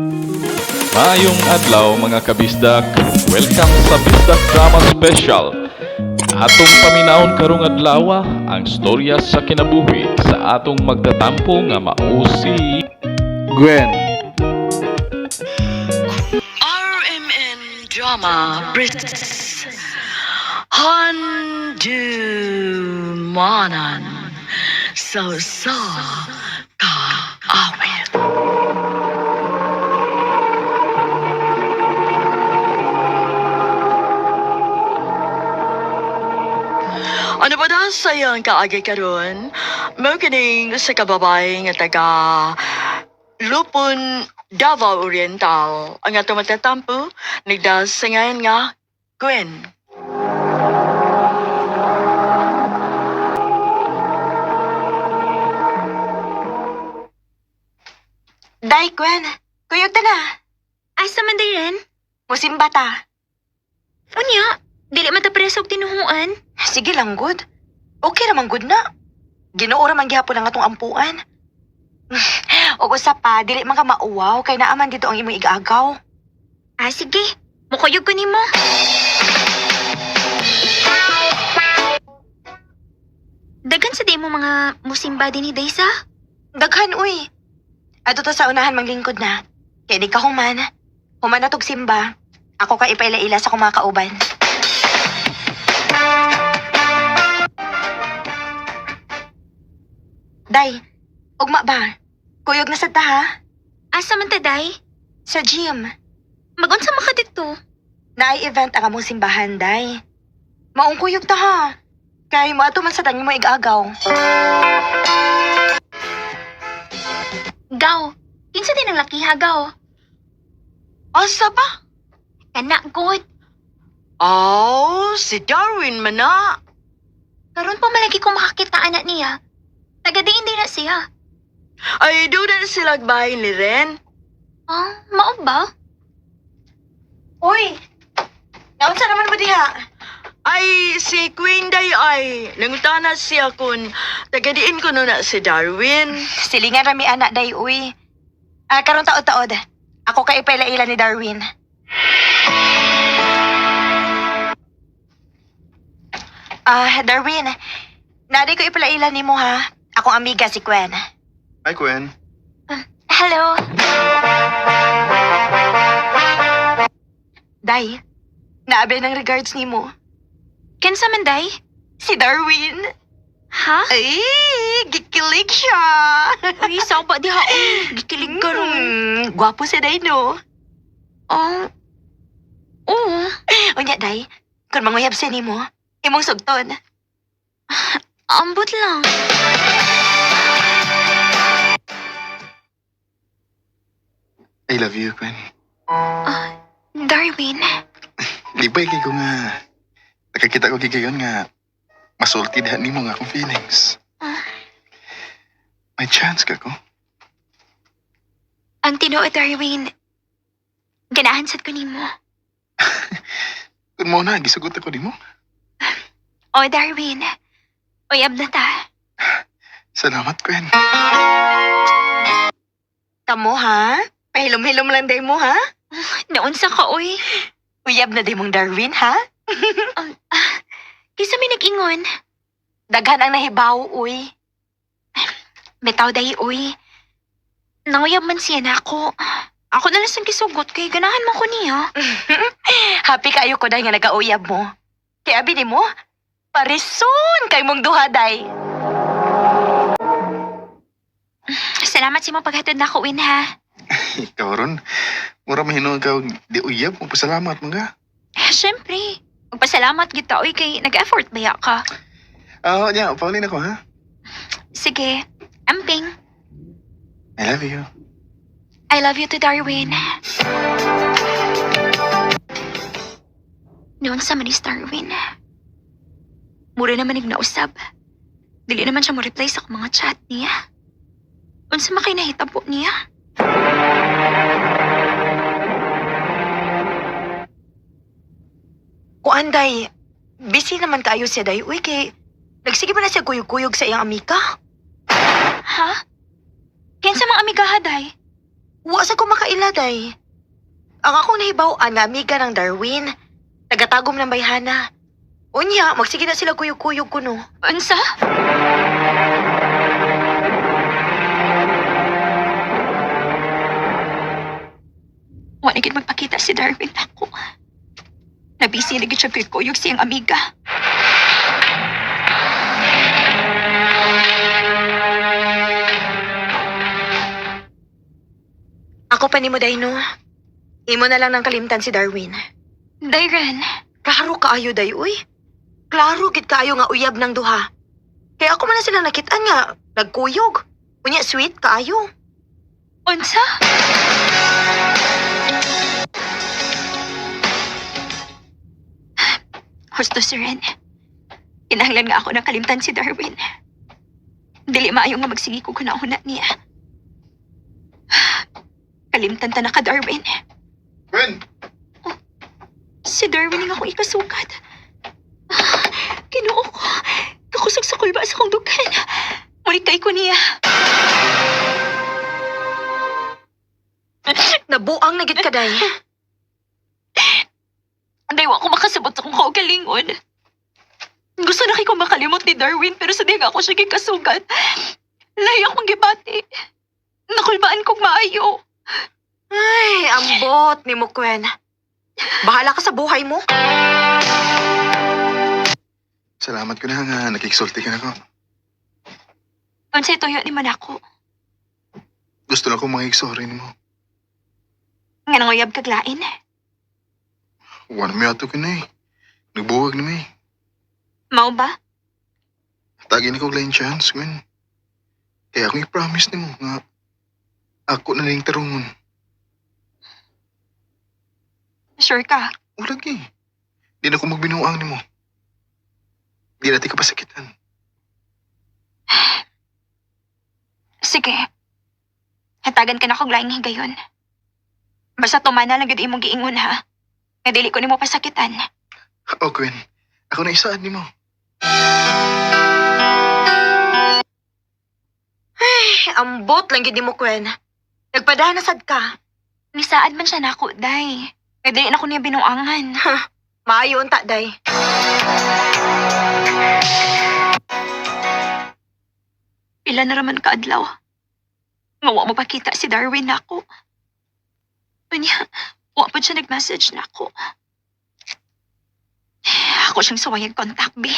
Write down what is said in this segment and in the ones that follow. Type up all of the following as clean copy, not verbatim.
Maayong adlaw mga kabisdak. Welcome sa Bisdak Drama Special. Atong paminawon karong adlaw ang storya sa kinabuhi sa atong magtatampo nga mao si Gwen. RMN Drama presents Handumanan So Ka Awit. Ano ba daw sayang kaagay karon? Mao kining sa kababae nga taga Lupon, Davao Oriental. Ang atong matatampo, nagdasangayan nga Gwen. Day, Gwen. Kuyog ta na. Asa man day ren? Musimba ta. Unya, dili man ta presog tinuhuan. Sige lang, good. Okay naman, good na. Ginoo man gihapon ang atong ampuan. O usap pa, dili man ka mauwaw, kay naaman dito ang imong igaagaw. Ah, sige. Mukuyog ko nimo. Dagan sa di mo mga musimba din ni Daysa? Daghan, uy. Ato to sa unahan manglingkod na. Kaya di ka human. Human na tog simba. Ako ka ipaila-ila sa mga kauban. Day, ugma ba? Kuyog na sa ta, ha? Asa man ta, Day? Sa gym. Magunsa man ka dito? Naay event ang among simbahan, Day. Maong kuyog ta, ha? Kay maato man sa tangi mo igagaw. Gaw. Kinsa din ang laki ha, Gaw? Asa ba? Kana, good. Oh, si Darwin man na. Karon pa malagi ko makakita anak niya. Tagadiin din na siya. Ay, doon na sila bahay ni Ren. Ah, mao ba? Uy! Naunsa naman mo diha? Ay, si Queen Day ay nangutana siya kung tagadiin ko na si Darwin. Silingan rami anak, Day, uy. Karon taod-taod. Ako ka ipaila-ila ni Darwin. Darwin. Naday ko ipaila-ila ni mo, ha? Akong amiga si Gwen. Hi, Gwen. Hello. Day, naabi ng regards ni mo. Kinsa man, Day? Si Darwin. Ha? Ay, gikilig siya. Uy, saba di haon. Gikilig ka ron. Gwapo si Day, no? Oh. Oo. Unya, Day, kung manguyab siya ni mo, imong sugton. Ambot lang. I love you, Gwen. Darwin. Libay kay ko nga. Nakakita ko gigayon nga masulti diha nimo nga akong feelings. May chance ka ko. Ang tinuod, Darwin. Ganahan sad ko nimo. Kung mo na, gisugot ako nimo. O, Darwin. Uyab na ta. Salamat, Gwen. Tamo, ha? Pahilom-hilom lang, Day mo, ha? Naunsa ka, uy. Uyab na Day mong Darwin, ha? Kisa may nag-ingon. Daghan ang nahibaw, uy. Bitaw, Day, uy. Nanguyab man siya na ako. Ako na lang sang kisugot kay ganahan mo ko niya. Happy kayo ko, Day, nga nag-auyab mo. Kaya abi ni mo, parison kay mong duha, Day. Salamat sa mga paghatod na ako, Win, ha. Ikaw ron. Mura mahinog ka di uyab. Magpasalamat mo nga. Siyempre. Magpasalamat kita, uy, kay nag-effort baya ka. Yeah, paulin ako, ha? Sige. Amping. I love you. I love you to Darwin. Noon sa manis Darwin. Mura naman ignausab. Dili naman siya mo-reply sa akong mga chat niya. Unsa makay nahitabo niya? Kuan, Day, busy naman kaayo siya, Day. Uy, kay nagsige pa na siya kuyog-kuyog sa iyang amika. Ha? Kinsa mga amiga, Day? Wa sa ko makaila, day. Ang akong nahibaw-an nga amiga ng Darwin. Tagatagom ng bayhana. Unya, magsige na sila kuyog-kuyog kuno. Unsa? Wala gid magpakita si Darwin ako. Nabisi na gid siya kuyog siyang amiga. Ako pa ni mo, day, no? Imo na lang ng kalimtan si Darwin. Dayran, Klaro kaayo, day, uy. Klaro gid kaayo nga uyab ng duha. Kaya ako man na sila nakitaan nga, nagkuyog. Unya, sweet kaayo. unsa? Husto si Ren. Kinahanglan nga ako ng kalimtan si Darwin. Dili maayo nga magsigi ko kunahuna niya. Kalimtan ta na ka, Darwin. Gwen! Si Darwin nga akong ikasukat. Kinuo ko. Kakusog sa kulba sa kong dugan. Mulikay ko niya. Nabuang na gid ka, day. Daywa ko makasabot sa kong kaugalingon. Gusto na kay ko makalimot ni Darwin pero sa di nga ako siya gikasugat. Layo akong gibati. Nakulbaan kong maayo. Ay, ambot ni mo, Gwen. Bahala ka sa buhay mo. Salamat ko na nga, nakikisulti ka na ko. Unsay tuyo ni man ako. Gusto na ko makiksorry ni mo. Nga nanguyab kaglain. Wala may ato ka na eh. Nagbuwag na may. Mao ba? Tagi na ko lain chance, Gwen. Kaya akong i-promise ni mo nga ako na ning tarungon. Sure ka? Wala eh. Di na ko magbinuang ni mo. Di natin ka pasakitan. Sige. Hatagan ka na kong laing higayon. Basta tumana lang gud imong giingon ha. Nga dili ko nimo pasakitan. O, Gwen. Ako na isaan ni mo. Ay, ambot lang gid ni mo, Gwen. Nagpadanasad ka. Nisaad man siya nako, day. Nga dili na ko niya binuangan. Maayo unta, day. Pila na raman kaadlaw. Nga wa mo pakita si Darwin nako. Unya, wa pa siya nag-message nako. Ako siyang suwayag contact, be.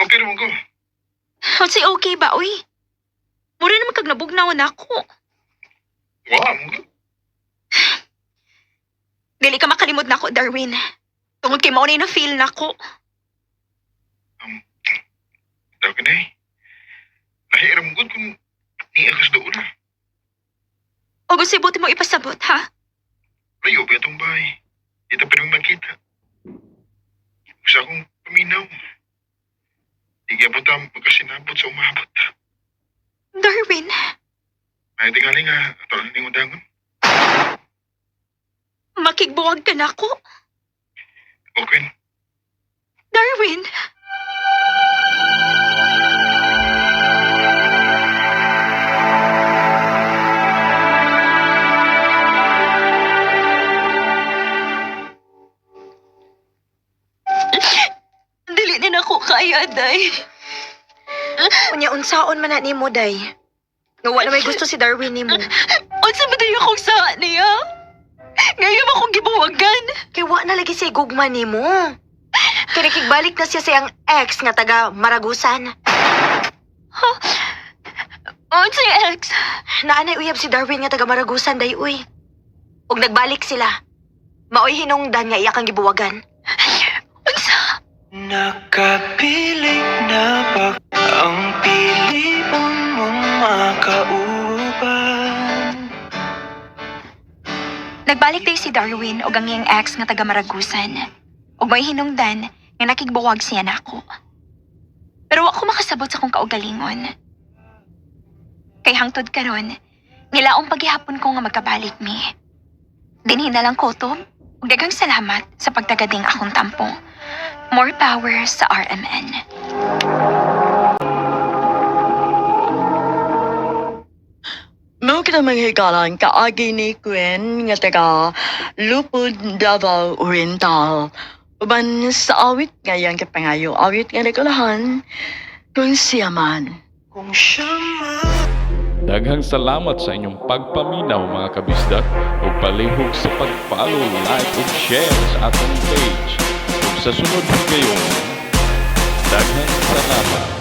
Okay naman ko. Unsay okay ba, uy? Mura naman kag nabugnaw nako. Wow, mo ko. Dili ka makalimot nako, Darwin. Tungod kay mao na feel nako. Daw ka na eh. Nahiram ko kung ni akas doon na. O gusto ibuti mo ipasabot, ha? Layo ba itong bahay? Ito pa rin makita. Gusto akong paminaw. Hindi abot ang magkasinabot sa umabot. Darwin, Ay, tingali nga. Ito lang ning undangon. makigbuwag ka nako. Okay. Darwin! Dili din ako kaya, day. Unya, unsaon man na ni mo, day. Nga wala may gusto si Darwin ni mo. Unsa ba tayo akong sa niya? Ngayon akong gibuwagan. Kay wa na lagi siya gugma ni mo. Kinikigbalik na siya sa iyang ex nga taga Maragusan. Unsay ex? Naanay uyab si Darwin nga taga Maragusan, day, uy. Ug nagbalik sila. Maoy hinungdan nga iya kang gibuwagan. Unsa? Nakapiling na ba ang piliun mong makauban? Nagbalik tayo si Darwin o ang iyang ex nga taga Maragusan. O may hinungdan nga nakigbuwag siya nako. Pero ako makasabot sa kong kaugalingon. Kay hangtod karon, nilaong paghihapon ko nga magkabalik mi. Dinhin na lang ko to. Ug daghang salamat sa pagtagading akong tampo. More power sa RMN. Ayaw kita manghigalan kaagi ni Gwen nga taga Lupod Davao Oriental. Uban sa awit ngayon kapangayo, awit nga nagulahan kung siya man. Kung siya Daghang salamat sa inyong pagpaminaw mga kabisdak o palihog sa pag-follow, like ug share sa atong page. Ug sa sunod higayon, daghang salamat.